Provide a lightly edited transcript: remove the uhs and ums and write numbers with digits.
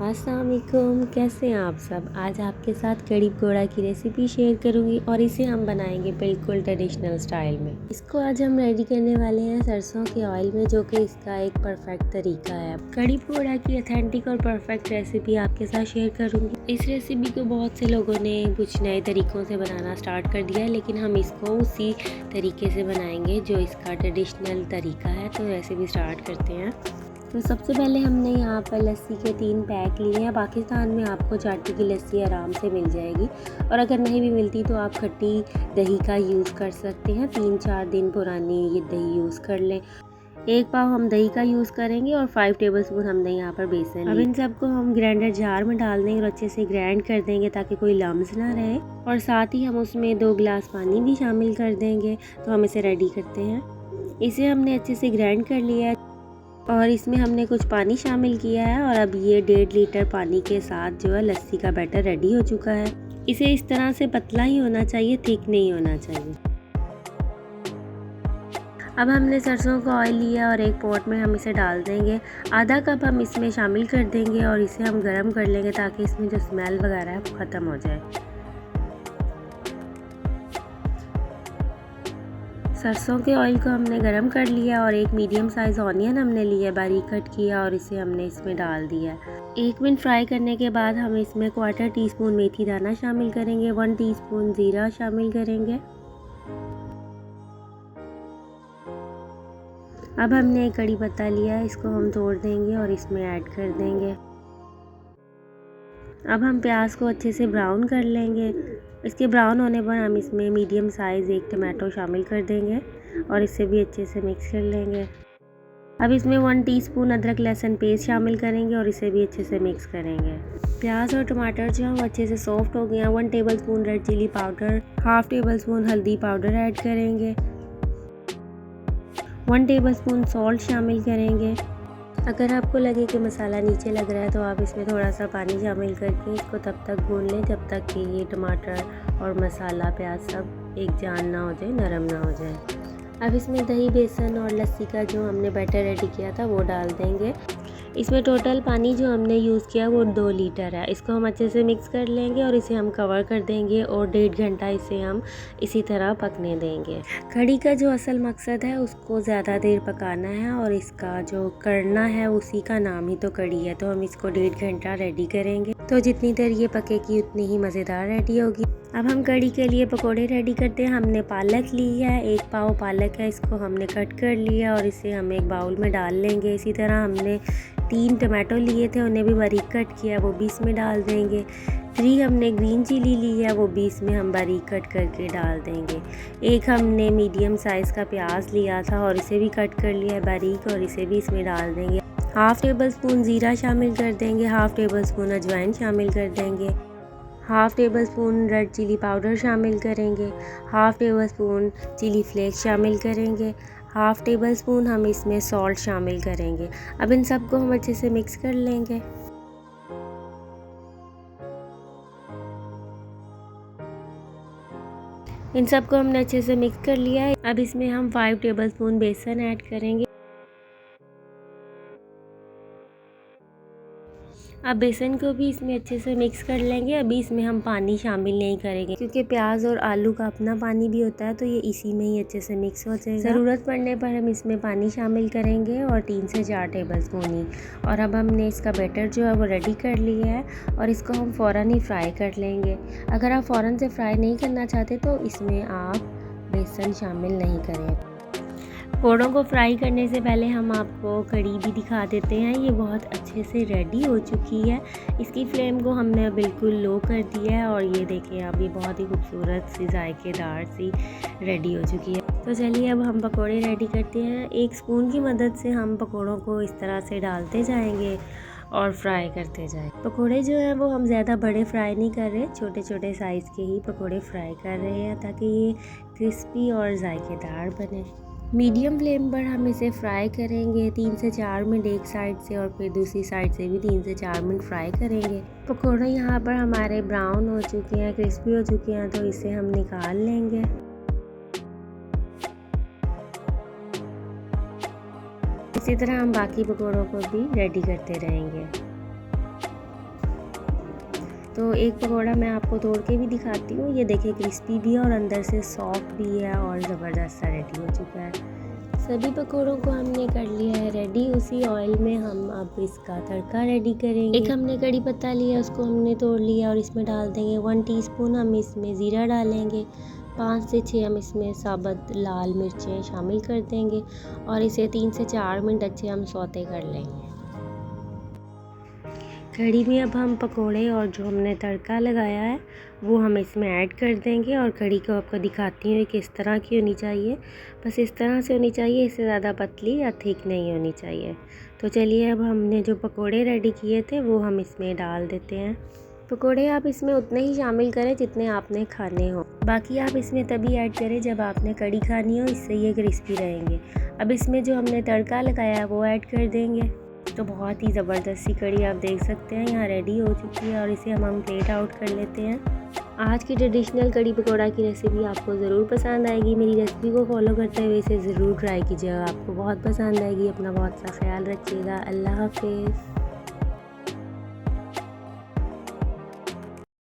अस्सलाम वालेकुम, कैसे हैं आप सब। आज आपके साथ कड़ी पकौड़ा की रेसिपी शेयर करूंगी और इसे हम बनाएंगे बिल्कुल ट्रेडिशनल स्टाइल में। इसको आज हम रेडी करने वाले हैं सरसों के ऑयल में, जो कि इसका एक परफेक्ट तरीका है। कड़ी पकौड़ा की ऑथेंटिक और परफेक्ट रेसिपी आपके साथ शेयर करूंगी। इस रेसिपी को बहुत से लोगों ने कुछ नए तरीक़ों से बनाना स्टार्ट कर दिया है, लेकिन हम इसको उसी तरीके से बनाएंगे जो इसका ट्रेडिशनल तरीका है। तो रेसिपी स्टार्ट करते हैं। तो सबसे पहले हमने यहाँ पर लस्सी के 3 पैक लिए हैं। पाकिस्तान में आपको चाटी की लस्सी आराम से मिल जाएगी, और अगर नहीं भी मिलती तो आप खट्टी दही का यूज़ कर सकते हैं। 3-4 दिन पुरानी ये दही यूज़ कर लें। 1 पाव हम दही का यूज़ करेंगे और 5 टेबलस्पून हमने यहाँ पर बेसन। अब इन सबको हम ग्राइंडर जार में डाल देंगे और अच्छे से ग्राइंड कर देंगे ताकि कोई लम्स ना रहे, और साथ ही हम उसमें 2 गिलास पानी भी शामिल कर देंगे। तो हम इसे रेडी करते हैं। इसे हमने अच्छे से ग्राइंड कर लिया है और इसमें हमने कुछ पानी शामिल किया है, और अब ये 1.5 लीटर पानी के साथ जो है लस्सी का बैटर रेडी हो चुका है। इसे इस तरह से पतला ही होना चाहिए, थिक नहीं होना चाहिए। अब हमने सरसों का ऑयल लिया और एक पॉट में हम इसे डाल देंगे। आधा कप हम इसमें शामिल कर देंगे और इसे हम गर्म कर लेंगे ताकि इसमें जो स्मेल वगैरह है वो ख़त्म हो जाए। सरसों के ऑयल को हमने गरम कर लिया और एक मीडियम साइज़ ऑनियन हमने लिया, बारीक कट किया और इसे हमने इसमें डाल दिया। 1 मिनट फ्राई करने के बाद हम इसमें 1/4 टीस्पून मेथी दाना शामिल करेंगे, 1 टीस्पून ज़ीरा शामिल करेंगे। अब हमने एक कड़ी पत्ता लिया, इसको हम तोड़ देंगे और इसमें ऐड कर देंगे। अब हम प्याज को अच्छे से ब्राउन कर लेंगे। इसके ब्राउन होने पर हम इसमें मीडियम साइज़ 1 टमाटो शामिल कर देंगे और इसे भी अच्छे से मिक्स कर लेंगे। अब इसमें 1 टीस्पून अदरक लहसुन पेस्ट शामिल करेंगे और इसे भी अच्छे से मिक्स करेंगे। प्याज और टमाटर जो है वो अच्छे से सॉफ्ट हो गए हैं। 1 tablespoon red chilli powder, 1/2 tablespoon हल्दी पाउडर ऐड करेंगे, 1 टेबलस्पून सॉल्ट शामिल करेंगे। अगर आपको लगे कि मसाला नीचे लग रहा है तो आप इसमें थोड़ा सा पानी शामिल करके इसको तब तक भून लें जब तक कि ये टमाटर और मसाला प्याज सब एक जान ना हो जाए, नरम ना हो जाए। अब इसमें दही, बेसन और लस्सी का जो हमने बैटर रेडी किया था वो डाल देंगे। इसमें टोटल पानी जो हमने यूज़ किया वो 2 लीटर है। इसको हम अच्छे से मिक्स कर लेंगे और इसे हम कवर कर देंगे और 1.5 घंटा इसे हम इसी तरह पकने देंगे। कड़ी का जो असल मकसद है उसको ज़्यादा देर पकाना है, और इसका जो करना है उसी का नाम ही तो कड़ी है। तो हम इसको 1.5 घंटा रेडी करेंगे। तो जितनी देर ये पकेगी उतनी ही मज़ेदार रेडी होगी। अब हम कड़ी के लिए पकोड़े रेडी करते हैं। हमने पालक ली है, 1 पाव पालक है, इसको हमने कट कर लिया और इसे हम एक बाउल में डाल लेंगे। इसी तरह हमने 3 टमाटो लिए थे, उन्हें भी बारीक कट किया, वो भी इसमें डाल देंगे। 3 हमने ग्रीन चिली ली है, वो भी इसमें हम बारीक कट करके डाल देंगे। 1 हमने मीडियम साइज़ का प्याज लिया था और इसे भी कट कर लिया है बारीक, और इसे भी इसमें डाल देंगे। 1/2 टेबलस्पून ज़ीरा शामिल कर देंगे, 1/2 टेबलस्पून अजवाइन शामिल कर देंगे, 1/2 टेबलस्पून रेड चिली पाउडर शामिल करेंगे, 1/2 टेबलस्पून चिली फ्लेक्स शामिल करेंगे, 1/2 टेबलस्पून हम इसमें सॉल्ट शामिल करेंगे। अब इन सबको हम अच्छे से मिक्स कर लेंगे। इन सबको हमने अच्छे से मिक्स कर लिया है। अब इसमें हम 5 टेबलस्पून बेसन ऐड करेंगे। अब बेसन को भी इसमें अच्छे से मिक्स कर लेंगे। अभी इसमें हम पानी शामिल नहीं करेंगे क्योंकि प्याज और आलू का अपना पानी भी होता है, तो ये इसी में ही अच्छे से मिक्स हो जाएगा। ज़रूरत पड़ने पर हम इसमें पानी शामिल करेंगे, और 3 से 4 टेबलस्पून ही। और अब हमने इसका बैटर जो है वो रेडी कर लिया है और इसको हम फ़ौरन ही फ्राई कर लेंगे। अगर आप फ़ौरन से फ्राई नहीं करना चाहते तो इसमें आप बेसन शामिल नहीं करें। पकौड़ों को फ्राई करने से पहले हम आपको कड़ी भी दिखा देते हैं। ये बहुत अच्छे से रेडी हो चुकी है। इसकी फ्लेम को हमने बिल्कुल लो कर दिया है, और ये देखें अब ये बहुत ही खूबसूरत सी जायकेदार सी रेडी हो चुकी है। तो चलिए अब हम पकौड़े रेडी करते हैं। 1 स्पून की मदद से हम पकौड़ों को इस तरह से डालते जाएंगे और फ्राई करते जाएं। पकोड़े जो हैं वो हम ज़्यादा बड़े फ्राई नहीं कर रहे, छोटे छोटे साइज़ के ही पकोड़े फ्राई कर रहे हैं ताकि ये क्रिस्पी और जायकेदार बने। मीडियम फ्लेम पर हम इसे फ्राई करेंगे 3 से 4 मिनट एक साइड से, और फिर दूसरी साइड से भी 3 से 4 मिनट फ्राई करेंगे। पकौड़े यहाँ पर हमारे ब्राउन हो चुके हैं, क्रिस्पी हो चुके हैं, तो इसे हम निकाल लेंगे। इसी तरह हम बाकी पकौड़ों को भी रेडी करते रहेंगे। तो एक पकौड़ा मैं आपको तोड़ के भी दिखाती हूँ। ये देखिए क्रिस्पी भी है और अंदर से सॉफ्ट भी है और ज़बरदस्त सा रेडी हो चुका है। सभी पकौड़ों को हमने कर लिया है रेडी। उसी ऑयल में हम अब इसका तड़का रेडी करेंगे। एक हमने कड़ी पत्ता लिया, उसको हमने तोड़ लिया और इसमें डाल देंगे 1 टीस्पून हम इसमें ज़ीरा डालेंगे। 5 से 6 हम इसमें साबुत लाल मिर्चें शामिल कर देंगे और इसे 3 से 4 मिनट अच्छे हम सौते कर लेंगे। कढ़ी में अब हम पकोड़े और जो हमने तड़का लगाया है वो हम इसमें ऐड कर देंगे और कढ़ी को आपको दिखाती हूँ किस तरह की होनी चाहिए। बस इस तरह से होनी चाहिए, इससे ज़्यादा पतली या थिक नहीं होनी चाहिए। तो चलिए अब हमने जो पकोड़े रेडी किए थे वो हम इसमें डाल देते हैं। पकोड़े आप इसमें उतने ही शामिल करें जितने आपने खाने हो, बाकी आप इसमें तभी ऐड करें जब आपने कढ़ी खानी हो, इससे ये क्रिस्पी रहेंगे। अब इसमें जो हमने तड़का लगाया है वो ऐड कर देंगे। तो बहुत ही ज़बरदस्त सी कढ़ी आप देख सकते हैं यहाँ रेडी हो चुकी है और इसे हम प्लेट आउट कर लेते हैं। आज की ट्रेडिशनल कढ़ी पकौड़ा की रेसिपी आपको ज़रूर पसंद आएगी। मेरी रेसिपी को फॉलो करते हुए इसे ज़रूर ट्राई कीजिएगा, आपको बहुत पसंद आएगी। अपना बहुत सा ख्याल रखिएगा। अल्लाह हाफ़िज़।